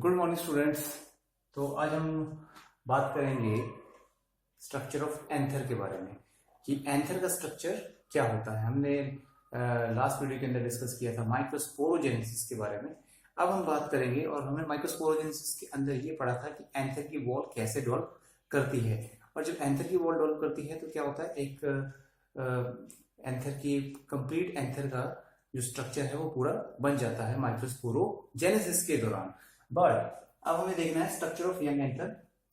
Good morning students. तो आज हम बात करेंगे स्ट्रक्चर ऑफ एंथर के बारे में कि एंथर का स्ट्रक्चर क्या होता है। हमने लास्ट वीडियो के अंदर डिस्कस किया था माइक्रोस्पोरोजेनेसिस के बारे में। अब हम बात करेंगे और हमने माइक्रोस्पोरोजेनेसिस के अंदर ये पढ़ा था कि एंथर की वॉल कैसे डेवलप करती है। और जब एंथर की वॉल डेवलप करती है तो क्या होता है, एक एंथर की कंप्लीट एंथर का जो स्ट्रक्चर है वो पूरा बन जाता है माइक्रोस्पोरोजेनेसिस के दौरान। बट अब हमें देखना है स्ट्रक्चर ऑफ यंग एंथर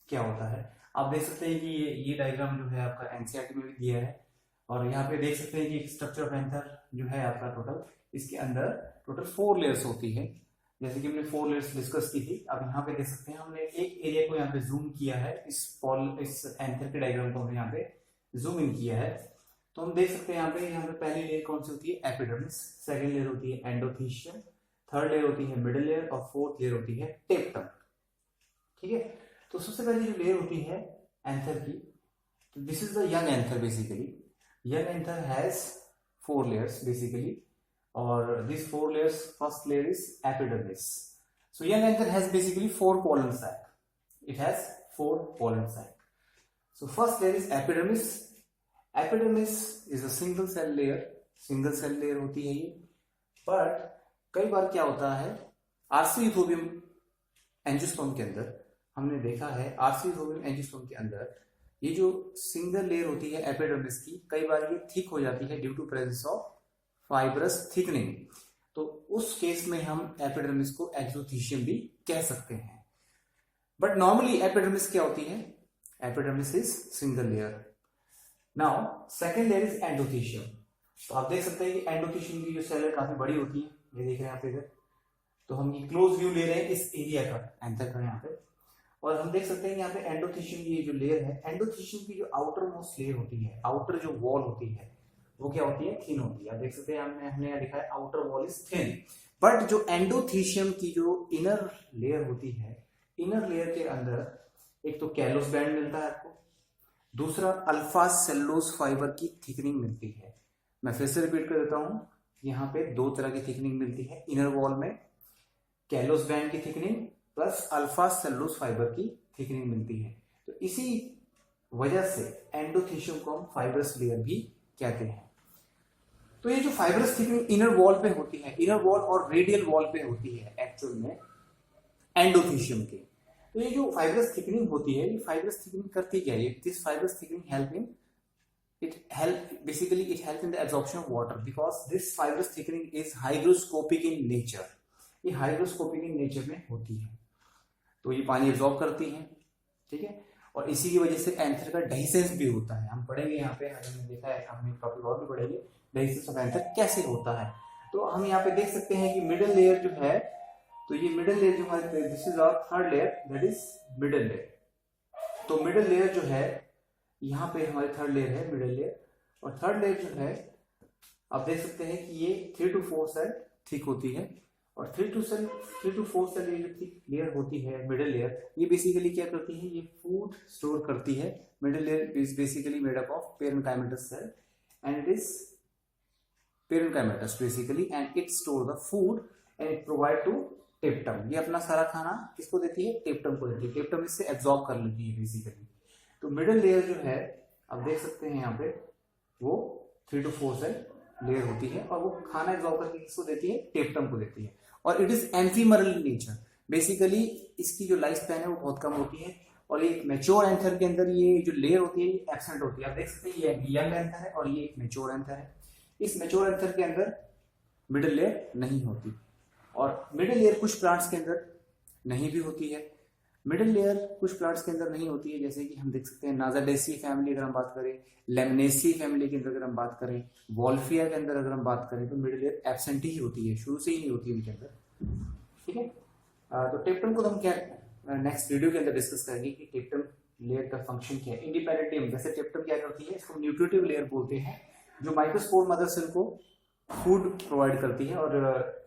क्या होता है। आप देख सकते हैं कि ये डायग्राम जो है आपका एनसीईआरटी में भी दिया है और यहाँ पे देख सकते हैं कि स्ट्रक्चर ऑफ एंथर जो है आपका टोटल, इसके अंदर टोटल 4 लेयर्स होती है, जैसे कि हमने 4 लेयर्स डिस्कस की थी। अब यहाँ पे देख सकते हैं हमने एक एरिया को यहाँ पे जूम किया है, इस एंथर के डायग्राम को हमने यहाँ पे जूम इन किया है। तो हम देख सकते हैं यहाँ पे पहली लेयर कौन सी होती है, एपिडर्मिस। सेकेंड लेयर होती है एंडोथीशियम, थर्ड लेयर होती है मिडिल लेयर और फोर्थ लेयर होती है टेप्टम। ठीक है, तो सबसे पहले जो लेयर होती है एंथर की, तो this is the young anther. Basically young anther has 4 layers basically, और this 4 layers, first layer is epidermis. So young anther has basically 4 pollen sac. It has 4 pollen sac. So first layer is epidermis. Epidermis is a single cell layer. Single cell layer होती है ये। But कई बार क्या होता है, RC यूथोबियम angiosperm के अंदर हमने देखा है, आरसी यूथोबियम एंजियोस्पर्म के अंदर ये जो सिंगल लेयर होती है एपिडर्मिस की, कई बार ये थिक हो जाती है due to presence of fibrous thickening. तो उस केस में हम एपिडर्मिस को एक्सोथीशियम भी कह सकते हैं। बट नॉर्मली एपिडर्मिस क्या होती है, epidermis is single layer. Now second layer is endothecium. तो आप देख सकते हैं कि एंडोथीशियम की जो सेल है काफी बड़ी होती है, ये देख रहे हैं आप इधर। तो हम ये क्लोज व्यू ले रहे हैं इस एरिया का, एंथर का यहाँ पे, और हम देख सकते हैं यहाँ पे एंडोथीशियम की जो लेयर है, एंडोथीशियम की जो आउटर मोस्ट लेयर होती है, आउटर जो वॉल होती है वो क्या होती है, थिन होती है। आप देख सकते हैं हमने यहाँ लिखा है outer wall is thin. But जो एंडोथीशियम की जो इनर लेयर होती है, इनर लेयर के अंदर एक तो कैलोस बैंड मिलता है आपको, दूसरा अल्फा सेलुलोज फाइबर की थिकनिंग मिलती है। मैं फिर से रिपीट कर देता हूं, यहाँ पे 2 तरह की थिकनिंग मिलती है इनर वॉल में, कैलोस बैंड की thickening plus alpha cellulose fibre की थिकनिंग मिलती है। तो इसी वजह से एंडोथीशियम को हम फाइब्रस लेयर भी कहते हैं। तो ये जो फाइब्रस थिकनिंग इनर वॉल पे होती है, इनर वॉल और रेडियल वॉल पे होती है एक्चुअल में एंडोथीशियम के। तो ये जो फाइब्रस थिकनिंग होती है, ये फाइब्रस थिकनिंग करती क्या है, this fibrous thickening help in it help in the absorption of water because this fibrous thickening is hygroscopic in nature. ये hygroscopic in nature में होती है, तो ये पानी एब्जॉर्ब करती है। ठीक है, और इसी की वजह से एंथर का डेहिसेंस भी होता है। हम पढ़ेंगे यहाँ पे, हमने देखा है, हमने टॉपिक और भी पढ़ेंगे डेहिसेंस ऑफ एंथर कैसे होता है। तो हम यहाँ पे देख सकते हैं कि मिडिल लेयर जो है, तो ये मिडिल लेयर जो हमारे, this is our third layer, that is middle layer. तो मिडिल लेयर जो है, यहाँ पे हमारी थर्ड लेयर है मिडिल लेयर, और थर्ड लेयर जो है आप देख सकते हैं कि ये 3 to 4 सेल थिक होती है, और 3 to 4 सेल ये जो थिक लेयर होती है मिडिल लेयर, ये बेसिकली क्या करती है, ये फूड स्टोर करती है। Middle layer is basically made up of parenchymatous cell and it is parenchymatous basically, and it store the food and it provide to tapetum. ये अपना सारा खाना किसको देती है, टेप्टम को देती है। टेप्टम इससे एब्जॉर्ब कर लेती है बेसिकली। तो मिडिल लेयर जो है आप देख सकते हैं यहाँ पे, वो 3 to 4 सेल लेयर होती है, और वो खाना एब्जॉर्ब करके किसको देती है, टेप्टम को देती है। और it is ephemeral in nature. Basically इसकी जो लाइफ स्पैन है वो बहुत कम होती है, और ये मैच्योर एंथर के अंदर ये जो लेयर होती है ये एब्सेंट होती है। आप देख सकते हैं ये यंग एंथर है और ये एक मैच्योर एंथर है। इस मैच्योर एंथर के अंदर मिडिल लेयर नहीं होती, और मिडिल लेयर कुछ प्लांट्स के अंदर नहीं भी होती है। मिडिल लेयर कुछ प्लांट्स के अंदर नहीं होती है, जैसे कि हम देख सकते हैं नाजाडेसी फैमिली अगर हम बात करें, लेमनेसी फैमिली के अंदर अगर हम बात करें, वॉल्फिया के अंदर अगर हम बात करें, तो मिडिल लेयर एब्सेंट ही होती है, शुरू से ही नहीं होती उनके अंदर। ठीक है, तो टेप्टम को हम क्या नेक्स्ट वीडियो के अंदर डिस्कस करेंगे कि टेप्टम लेयर का फंक्शन क्या है इंडिपेंडेंटली। वैसे टेप्टम क्या करती है, इसको न्यूट्रिटिव लेयर बोलते हैं, जो माइक्रोस्पोर मदर सेल को फूड प्रोवाइड करती है और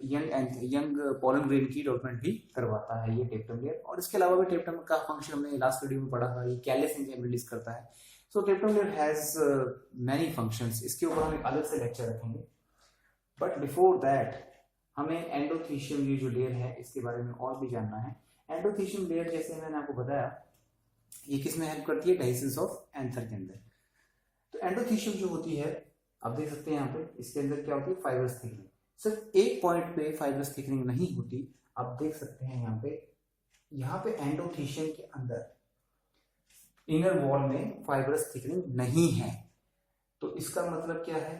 यंग पॉलन ग्रेन की डेवलपमेंट भी करवाता है ये टेप्टम लेयर। और इसके अलावा भी टेप्टम का फंक्शन हमने लास्ट वीडियो में पढ़ा था, ये कैलिस एंजाइम रिलीज करता है। So tapetum layer has many functions, इसके ऊपर हम एक अलग से लेक्चर रखेंगे। बट बिफोर दैट हमें एंडोथीशियम की जो लेयर है इसके बारे में और भी जानना है। एंडोथीशियम लेयर जैसे मैंने आपको बताया ये किस में हेल्प करती है, डाइसेंस ऑफ एंथर के अंदर। तो एंडोथीशियम जो होती है आप देख सकते हैं यहाँ पे, इसके अंदर क्या होती है, फाइब्रस थिकनिंग। सिर्फ एक पॉइंट पे फाइब्रस थिकनिंग नहीं होती, आप देख सकते हैं यहाँ पे एंडोथीशियम के अंदर इनर वॉल में फाइब्रस थिकनिंग नहीं है। तो इसका मतलब क्या है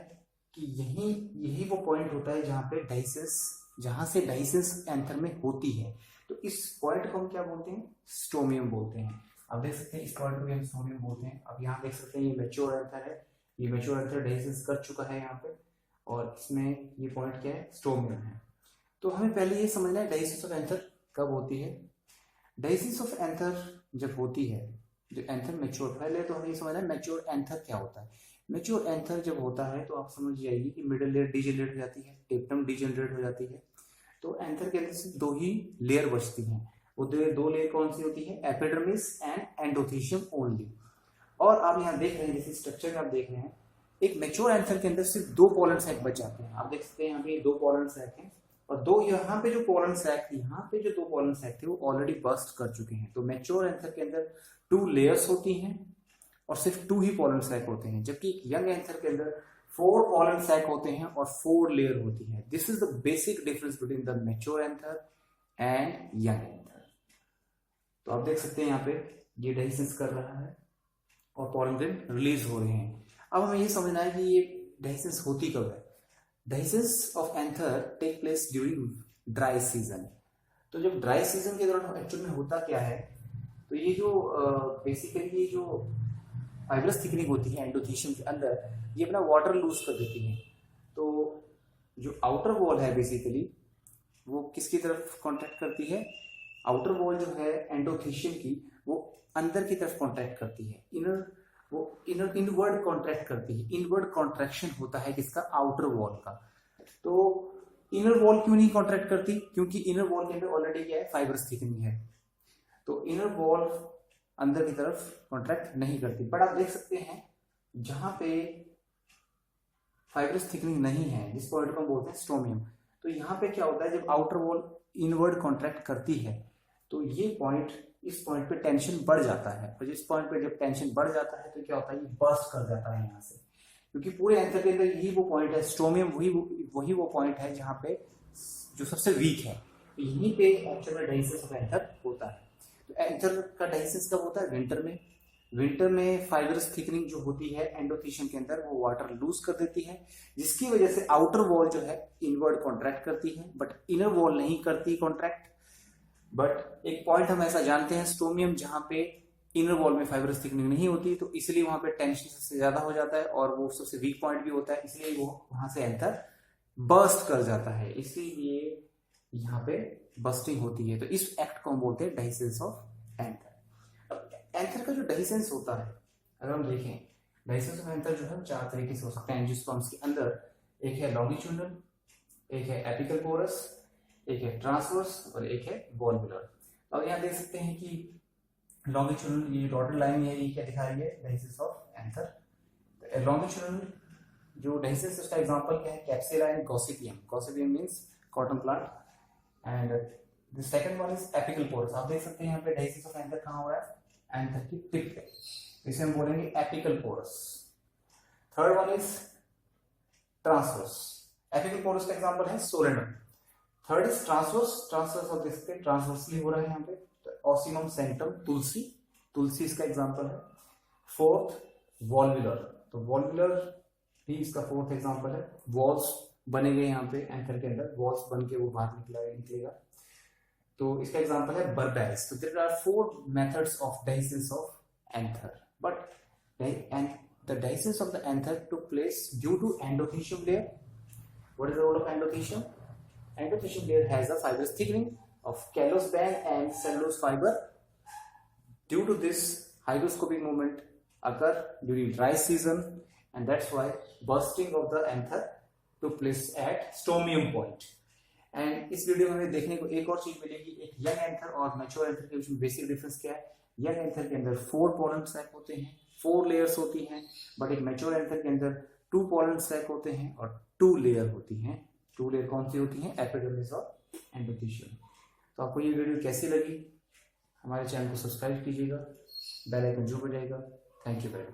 कि यही वो पॉइंट होता है जहां से डाइसेंस एंथर में होती है। तो इस पॉइंट को हम क्या बोलते हैं, स्टोमियम बोलते हैं। आप देख सकते हैं इस पॉइंट को भी हम स्टोमियम बोलते हैं। अब यहाँ देख सकते हैं ये मैच्योर एंथर है, ये मैच्योर एंथर डाइसेंस कर चुका है यहाँ पे, और इसमें ये पॉइंट क्या है, स्टोमियम है। तो हमें पहले ये समझना है डाइसेंस ऑफ एंथर कब होती है। डाइसेंस ऑफ एंथर जब होती है, जो एंथर मैच्योर, पहले तो हमें ये समझना है मैच्योर एंथर क्या होता है। मैच्योर एंथर जब होता है तो आप समझ जाइए कि मिडिल लेयर डीजेनरेट हो जाती है, टेप्टम डीजेनरेट हो जाती है। तो एंथर के अंदर सिर्फ दो ही लेयर बचती हैं। वो दो लेयर कौन सी होती है, एपिडर्मिस एंड एंडोथीशियम ओनली। और आप यहाँ देख रहे हैं, जैसे स्ट्रक्चर में आप देख रहे हैं, एक मैच्योर एंथर के अंदर सिर्फ दो पोलन सैक बच जाते हैं। आप देख सकते हैं यहाँ पे दो पोलन सैक हैं, और दो यहाँ पे जो पोलन सैक थे, यहाँ पे जो दो पोलन सैक थे वो ऑलरेडी बर्स्ट कर चुके हैं। तो मैच्योर एंथर के अंदर 2 लेयर्स होती हैं और सिर्फ 2 ही पोलन सैक होते हैं, जबकि यंग एंथर के अंदर 4 पोलन सैक होते हैं और 4 लेयर होती है। This is the basic difference between the mature anther and young anther. तो आप देख सकते हैं यहाँ पे ये डाइसेंस कर रहा है और पोलन ग्रेन रिलीज हो रहे हैं। अब हमें ये समझना है कि ये डाइसेंस होती कब है। Dehiscence of anther take place during dry season. तो जब ड्राई सीजन के दौरान एक्चुअल में होता क्या है, तो ये जो बेसिकली ये जो फाइब्रस थिकनिंग होती है एंडोथीशियम के अंदर, ये अपना वाटर लूज कर देती है। तो जो आउटर वॉल है बेसिकली वो किसकी तरफ कॉन्ट्रैक्ट करती है, आउटर वॉल जो है एंडोथीशियम की वो अंदर की तरफ कॉन्ट्रैक्ट करती है, इनवर्ड कॉन्ट्रैक्ट करती है। इनवर्ड कॉन्ट्रैक्शन होता है किसका, आउटर वॉल का। तो इनर वॉल क्यों नहीं कॉन्ट्रैक्ट करती, क्योंकि इनर वॉल के अंदर ऑलरेडी क्या है, फाइब्रस थिकनिंग है। तो इनर वॉल अंदर की तरफ कॉन्ट्रैक्ट नहीं करती। बट आप देख सकते हैं जहां पे फाइब्रस थिकनिंग नहीं है, जिस पॉइंट को हम बोलते हैं स्टोमियम, तो यहाँ पे क्या होता है, जब आउटर वॉल इनवर्ड कॉन्ट्रैक्ट करती है तो ये पॉइंट, इस पॉइंट पे टेंशन बढ़ जाता है, और जिस पॉइंट पे जब टेंशन बढ़ जाता है तो क्या होता है, ये बर्स्ट कर जाता है यहाँ से। क्योंकि पूरे एंथर के अंदर यही वो पॉइंट है, स्टोमियम वही वो पॉइंट है जहाँ पे जो सबसे वीक है। तो यहीं पे एक्चुअल में डाइसेंस ऑफ एंथर होता है। तो एंथर का डाइसेंस कब होता है, विंटर में। विंटर में फाइब्रस थिकनिंग जो होती है एंडोथीशियम के अंदर वो वाटर लूज कर देती है, जिसकी वजह से आउटर वॉल जो है इनवर्ड कॉन्ट्रैक्ट करती है, बट इनर वॉल नहीं करती कॉन्ट्रैक्ट। बट एक पॉइंट हम ऐसा जानते हैं, स्टोमियम जहां पे इनर वॉल में फाइब्रस थिकनिंग नहीं होती, तो इसलिए वहां पे टेंशन सबसे ज्यादा हो जाता है और वो सबसे वीक पॉइंट भी होता है, इसलिए वो वहां से एंथर बर्स्ट कर जाता है, इसीलिए यहाँ पे बर्स्टिंग होती है। तो इस एक्ट को हम बोलते हैं डाइसेंस ऑफ एंथर। एंथर का जो डाइसेंस होता है, अगर हम देखें डाइसेंस ऑफ एंथर जो है 4 तरीके से हो सकता है एंजियोस्पर्म्स के अंदर। एक है लॉन्गिट्यूडनल, एक है एपिकल पोरस, एक है ट्रांसवर्स और एक है वॉल्वुलर। अब यहाँ देख सकते हैं कि लॉन्गिट्यूडनल, ये डॉटेड लाइन है, ये क्या दिखा रही है, डाइसेंस ऑफ एंथर। लॉन्गिट्यूडनल जो डाइसेंस उसका एग्जांपल क्या है, Capsella and Gossypium. Gossypium means cotton plant. And the second one is apical porous. आप देख सकते हैं यहाँ पे डाइसेंस ऑफ एंथर कहाँ हो रहा है, एंथर की टिप पे, इसे हम बोलेंगे apical porous. Third one is transverse. Apical porous का एग्जांपल है solanum. Third is transverse. Transverse आप देख सकते हैं ट्रांसवर्सली हो रहा है यहाँ पे, ऑसिमम सेंटम, तुलसी, तुलसी इसका एग्जांपल है। फोर्थ वॉल्वुलर, तो वॉल्वुलर भी इसका फोर्थ एग्जांपल है। वॉल्स बनेंगे यहाँ पे एंथर के अंदर, वॉल्स बन के वो बाहर निकलेगा, तो इसका एग्जांपल है बर्बेरिस। तो there are 4 methods of dehiscence of anther, but the disease of the anther took place due to endothelium layer. What is the role of endothelium? Endothelium layer has a fibrous thickening of callus band and cellulose fiber. Due to this, hygroscopic movement occur during dry season, and that's why bursting of the anther took place at stomium point. And इस video में हमें देखने को एक और चीज मिलेगी, एक यंग एंथर और मैच्योर एंथर के बीच में बेसिक डिफरेंस क्या है। यंग एंथर के अंदर 4 पोलन सैक होते हैं, 4 लेयर्स होती हैं, बट एक मैच्योर एंथर के अंदर 2 पोलन सैक होते हैं और 2 लेयर होती हैं। 2 लेयर कौन सी होती हैं, एपिडर्मिस और एंडोथीशियम। तो आपको ये वीडियो कैसी लगी हमारे चैनल को सब्सक्राइब कीजिएगा, बेल आइकन जरूर बजाइएगा। Thank you very much.